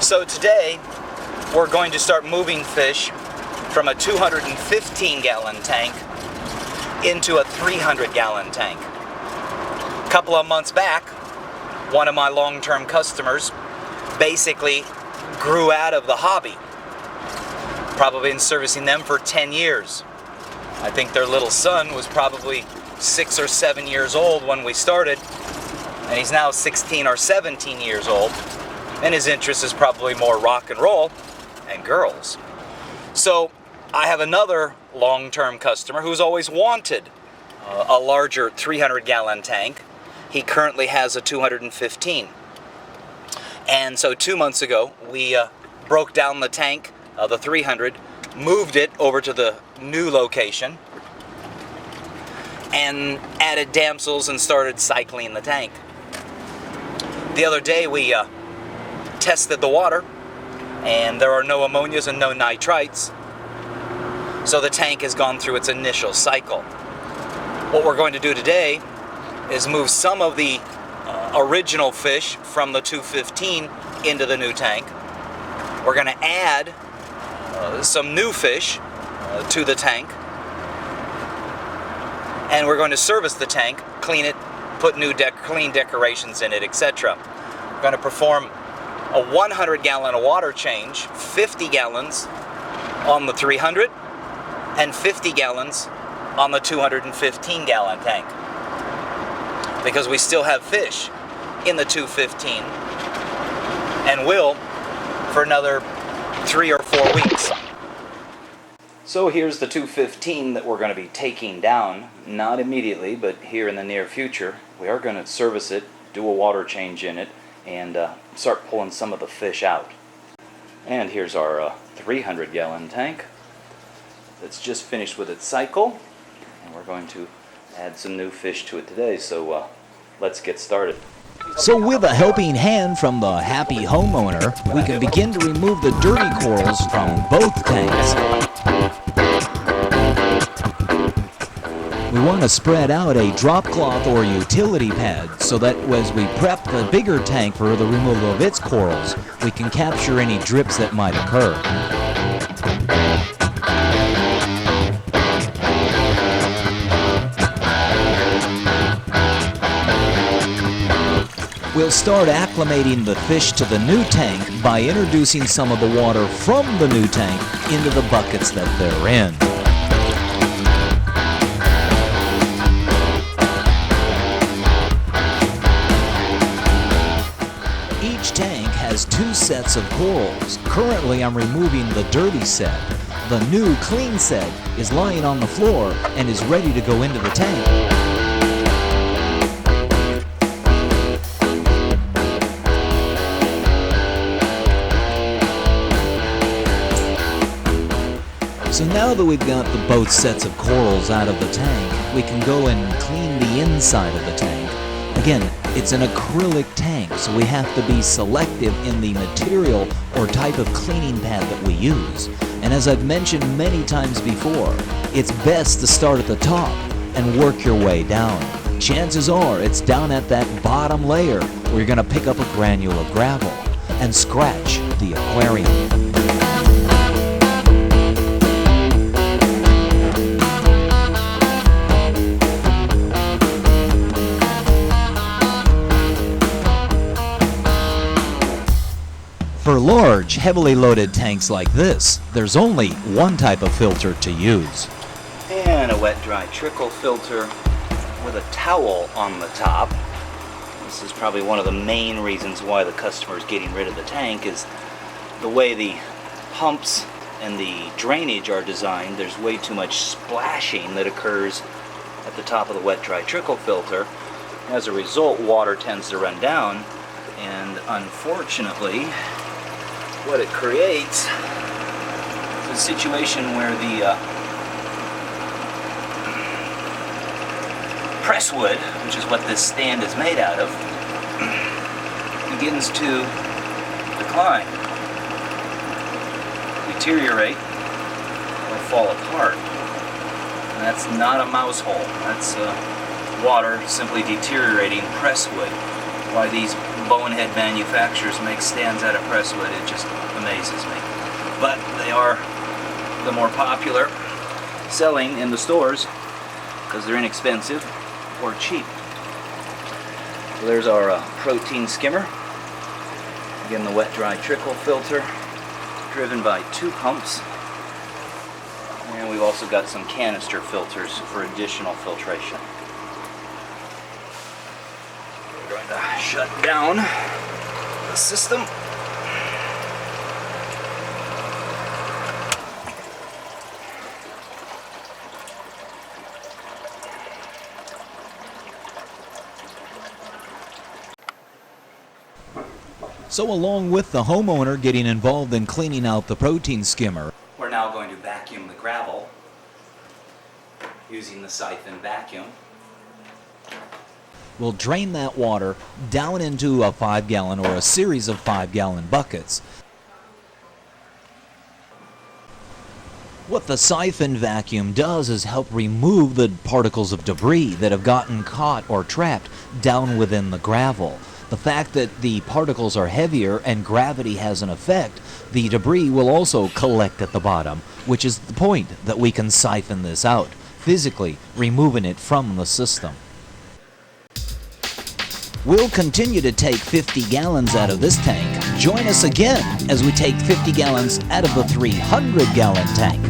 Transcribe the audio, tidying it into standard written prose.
So today we're going to start moving fish from a 215-gallon tank into a 300-gallon tank. A couple of months back, one of my long-term customers basically grew out of the hobby. Probably been servicing them for 10 years. I think their little son was probably 6 or 7 years old when we started, and he's now 16 or 17 years old, and his interest is probably more rock and roll and girls. So I have another long-term customer who's always wanted a larger 300-gallon tank. He currently has a 215. And so 2 months ago, we broke down the tank, the 300, moved it over to the new location, and added damsels and started cycling the tank. The other day we tested the water, and there are no ammonias and no nitrites, so the tank has gone through its initial cycle. What we're going to do today is move some of the original fish from the 215 into the new tank. We're going to add some new fish to the tank, and we're going to service the tank, clean it, put new clean decorations in it, etc. We're going to perform a 100-gallon water change, 50 gallons on the 300 and 50 gallons on the 215-gallon tank, because we still have fish in the 215 and will for another 3 or 4 weeks. So here's the 215 that we're going to be taking down, not immediately, but here in the near future. We are going to service it, do a water change in it, and start pulling some of the fish out. And here's our 300-gallon tank that's just finished with its cycle, and we're going to add some new fish to it today, so let's get started. So with a helping hand from the happy homeowner, we can begin to remove the dirty corals from both tanks. We want to spread out a drop cloth or utility pad so that as we prep the bigger tank for the removal of its corals, we can capture any drips that might occur. We'll start acclimating the fish to the new tank by introducing some of the water from the new tank into the buckets that they're in. Each tank has 2 sets of corals. Currently I'm removing the dirty set. The new clean set is lying on the floor and is ready to go into the tank. So now that we've got both sets of corals out of the tank, we can go and clean the inside of the tank. Again, it's an acrylic tank, so we have to be selective in the material or type of cleaning pad that we use. And as I've mentioned many times before, it's best to start at the top and work your way down. Chances are it's down at that bottom layer where you're going to pick up a granule of gravel and scratch the aquarium. For large, heavily loaded tanks like this, there's only one type of filter to use. And a wet-dry trickle filter with a towel on the top. This is probably one of the main reasons why the customer is getting rid of the tank, is the way the pumps and the drainage are designed. There's way too much splashing that occurs at the top of the wet-dry trickle filter. As a result, water tends to run down, and unfortunately, what it creates is a situation where the press wood, which is what this stand is made out of, begins to decline, deteriorate, or fall apart. And that's not a mouse hole. That's water simply deteriorating press wood. why these bonehead manufacturers make stands out of presswood. It just amazes me. But they are the more popular selling in the stores because they're inexpensive or cheap. So there's our protein skimmer. Again, the wet-dry trickle filter, driven by 2 pumps. And we've also got some canister filters for additional filtration. We're going to shut down the system. So along with the homeowner getting involved in cleaning out the protein skimmer, We're now going to vacuum the gravel using the siphon vacuum. we'll drain that water down into a 5-gallon or a series of 5-gallon buckets. What the siphon vacuum does is help remove the particles of debris that have gotten caught or trapped down within the gravel. The fact that the particles are heavier and gravity has an effect, the debris will also collect at the bottom, which is the point that we can siphon this out, physically removing it from the system. We'll continue to take 50 gallons out of this tank. Join us again as we take 50 gallons out of the 300-gallon tank.